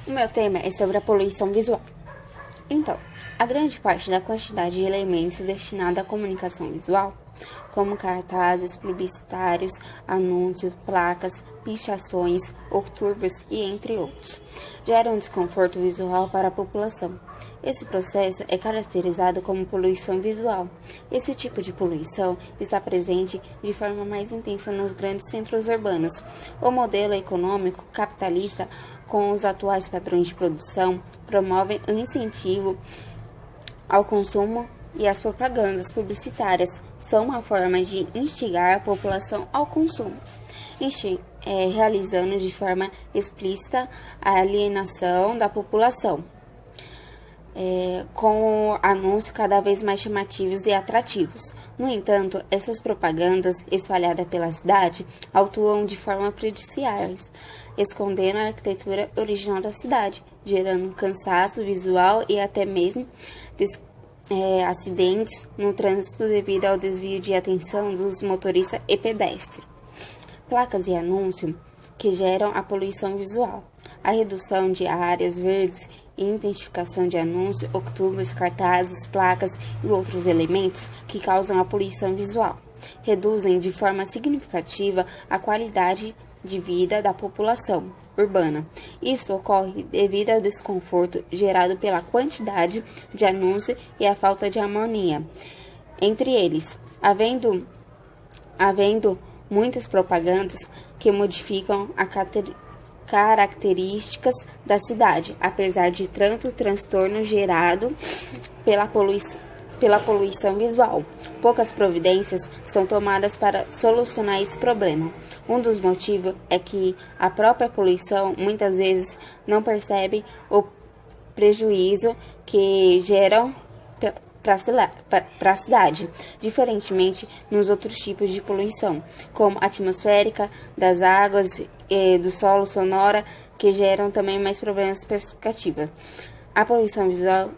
O meu tema é sobre a poluição visual. Então, a grande parte da quantidade de elementos destinada à comunicação visual, como cartazes, publicitários, anúncios, placas, pichações, outubers e entre outros, gera um desconforto visual para a população. Esse processo é caracterizado como poluição visual. Esse tipo de poluição está presente de forma mais intensa nos grandes centros urbanos. O modelo econômico capitalista, com os atuais padrões de produção, promove um incentivo ao consumo e as propagandas publicitárias são uma forma de instigar a população ao consumo, realizando de forma explícita a alienação da população, com anúncios cada vez mais chamativos e atrativos. No entanto, essas propagandas espalhadas pela cidade atuam de forma prejudiciais, escondendo a arquitetura original da cidade, gerando um cansaço visual e até mesmo acidentes no trânsito devido ao desvio de atenção dos motoristas e pedestres. Placas e anúncios que geram a poluição visual, a redução de áreas verdes e intensificação de anúncios, outubers, cartazes, placas e outros elementos que causam a poluição visual, reduzem de forma significativa a qualidade de vida da população urbana. Isso ocorre devido ao desconforto gerado pela quantidade de anúncios e a falta de harmonia entre eles, havendo muitas propagandas que modificam a características da cidade, apesar de tanto transtorno gerado pela poluição visual. Poucas providências são tomadas para solucionar esse problema. Um dos motivos é que a própria poluição muitas vezes não percebe o prejuízo que geram para a cidade, diferentemente nos outros tipos de poluição, como atmosférica, das águas, do solo, sonora, que geram também mais problemas perspectivas. A poluição visual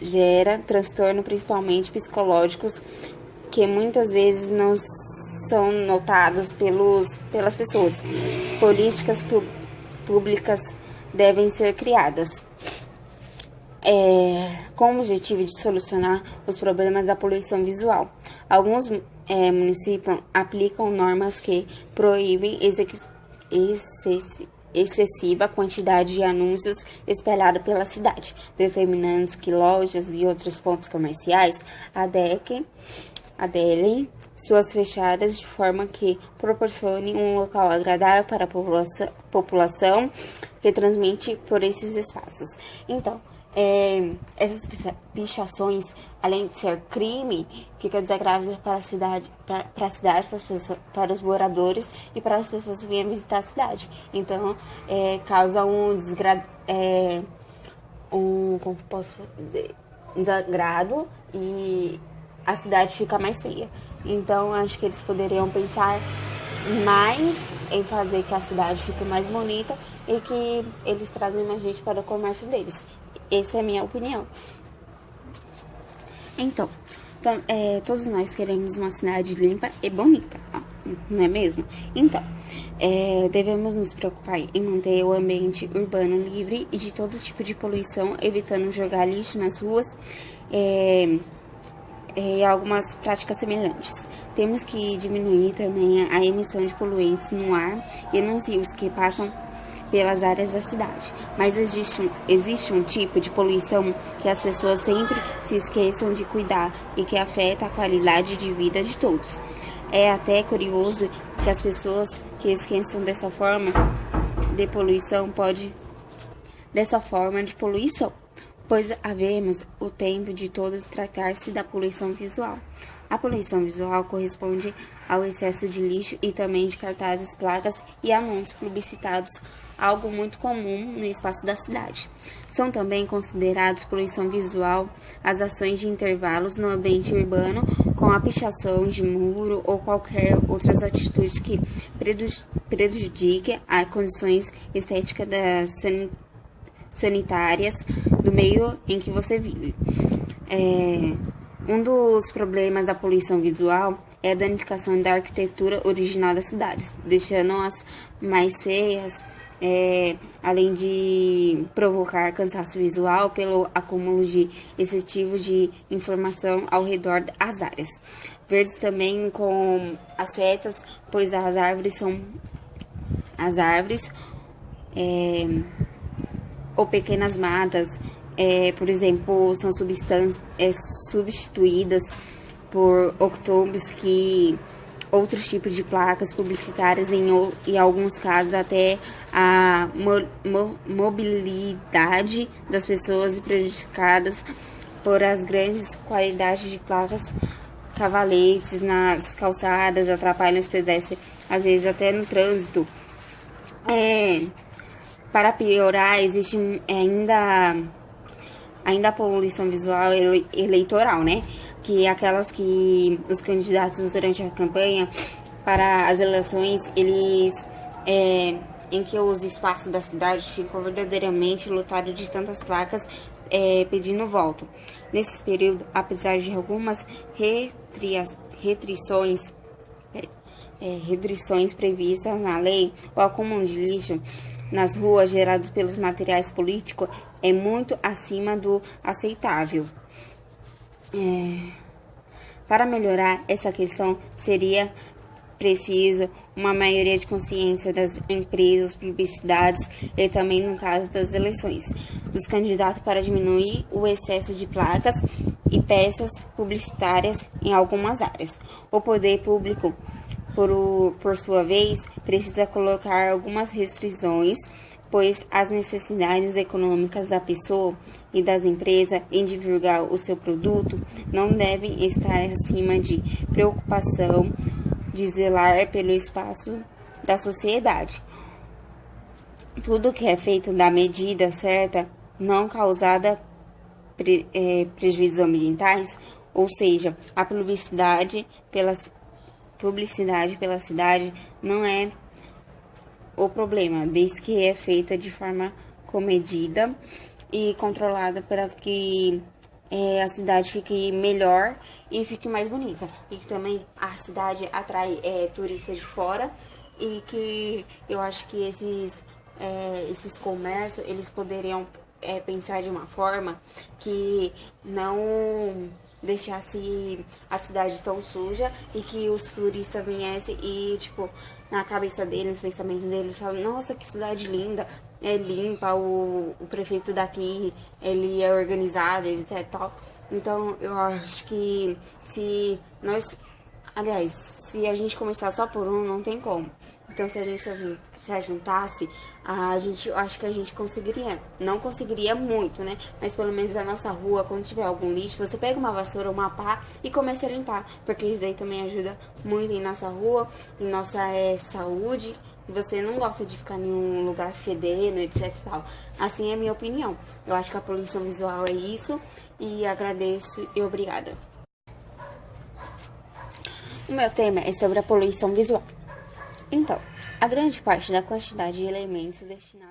gera transtornos principalmente psicológicos que muitas vezes não são notados pelas pessoas. Políticas públicas devem ser criadas com o objetivo de solucionar os problemas da poluição visual. Alguns municípios aplicam normas que proíbem excessiva quantidade de anúncios espalhados pela cidade, determinando que lojas e outros pontos comerciais adequem suas fechadas de forma que proporcione um local agradável para a população que transmite por esses espaços. Então, essas pichações, além de ser crime, fica desagradável para a cidade, para os moradores e para as pessoas que vêm visitar a cidade. Então, causa como posso dizer, desagrado e a cidade fica mais feia. Então, acho que eles poderiam pensar mais em fazer que a cidade fique mais bonita e que eles trazem mais gente para o comércio deles. Essa é a minha opinião. Então, todos nós queremos uma cidade limpa e bonita, não é mesmo? Então, devemos nos preocupar em manter o ambiente urbano livre e de todo tipo de poluição, evitando jogar lixo nas ruas e algumas práticas semelhantes. Temos que diminuir também a emissão de poluentes no ar e nos rios que passam pelas áreas da cidade. Mas existe um tipo de poluição que as pessoas sempre se esqueçam de cuidar e que afeta a qualidade de vida de todos. É até curioso que as pessoas que esqueçam dessa forma de poluição, pois havemos o tempo de todos tratar-se da poluição visual. A poluição visual corresponde ao excesso de lixo e também de cartazes, placas e anúncios publicitados, algo muito comum no espaço da cidade. São também considerados poluição visual as ações de intervalos no ambiente urbano, com a pichação de muro ou qualquer outras atitudes que prejudiquem as condições estéticas sanitárias do meio em que você vive. Um dos problemas da poluição visual é a danificação da arquitetura original das cidades, deixando-as mais feias, além de provocar cansaço visual pelo acúmulo de excessivo de informação ao redor das áreas. Verdes também com as setas, pois as árvores ou pequenas matas, por exemplo, são substituídas por outros tipos de placas publicitárias, em alguns casos até a mobilidade das pessoas prejudicadas por as grandes quantidades de placas cavaletes nas calçadas, atrapalham os pedestres, às vezes até no trânsito. Para piorar, existe ainda a poluição visual eleitoral, né? Que é aquelas que os candidatos durante a campanha para as eleições, eles em que os espaços da cidade ficam verdadeiramente lotados de tantas placas pedindo voto. Nesse período, apesar de algumas restrições previstas na lei, o acúmulo de lixo nas ruas gerado pelos materiais políticos é muito acima do aceitável. Para melhorar essa questão, seria preciso uma maioria de consciência das empresas, publicidades e também, no caso das eleições, dos candidatos para diminuir o excesso de placas e peças publicitárias em algumas áreas. O poder público, por sua vez, precisa colocar algumas restrições, pois as necessidades econômicas da pessoa e das empresas em divulgar o seu produto não devem estar acima de preocupação de zelar pelo espaço da sociedade. Tudo que é feito da medida certa, não causada prejuízos ambientais, ou seja, a publicidade pela cidade não é o problema, desde que é feita de forma comedida e controlada para que a cidade fique melhor e fique mais bonita. E que também a cidade atrai turistas de fora, e que eu acho que esses comércios, eles poderiam pensar de uma forma que não deixasse a cidade tão suja, e que os turistas viessem e, tipo, na cabeça deles, nos pensamentos deles, falam: nossa, que cidade linda, é limpa, o prefeito daqui, ele é organizado, etc. Tal. Então, eu acho que se a gente começar só por um, não tem como. Então, se a gente se ajuntasse, eu acho que a gente conseguiria. Não conseguiria muito, né? Mas pelo menos na nossa rua, quando tiver algum lixo, você pega uma vassoura, uma pá e começa a limpar. Porque isso daí também ajuda muito em nossa rua, em nossa saúde. Você não gosta de ficar em um lugar fedendo, etc. Tal. Assim é a minha opinião. Eu acho que a poluição visual é isso. E agradeço e obrigada. O meu tema é sobre a poluição visual. Então, a grande parte da quantidade de elementos destinados